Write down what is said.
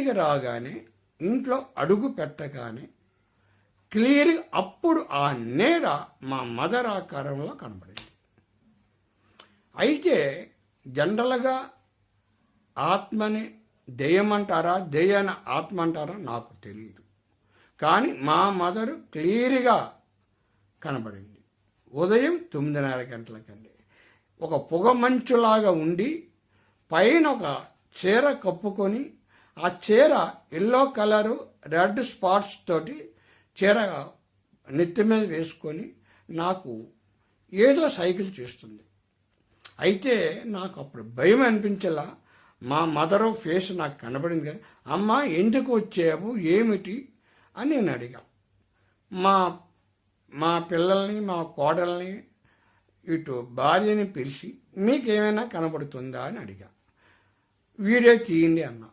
బయటికి రాగానే ఇంట్లో అడుగు పెట్టగానే క్లియర్గా అప్పుడు ఆ నీడ మా మదర్ ఆకారంలో కనబడింది. అయితే జనరల్గా ఆత్మని దెయ్యమంటారా, దెయ్యాన్ని ఆత్మ అంటారా నాకు తెలియదు. కానీ మా మదరు క్లియర్గా కనబడింది. ఉదయం 9:30 గంటలకండి. ఒక పొగ మంచులాగా ఉండి పైన ఒక చీర కప్పుకొని, ఆ చీర ఎల్లో కలరు రెడ్ స్పాట్స్ తోటి చీర నెత్తి మీద వేసుకొని నాకు ఏదో సైకిల్ చేస్తుంది. అయితే నాకు అప్పుడు భయం అనిపించేలా మా మదరు ఫేస్ నాకు కనబడింది. కానీ అమ్మ ఎందుకు వచ్చావు, ఏమిటి అని నేను అడిగా. మా పిల్లల్ని, మా కోడల్ని, ఇటు భార్యని పిలిచి మీకేమైనా కనబడుతుందా అని అడిగా. వీడియో తీయండి అన్నా.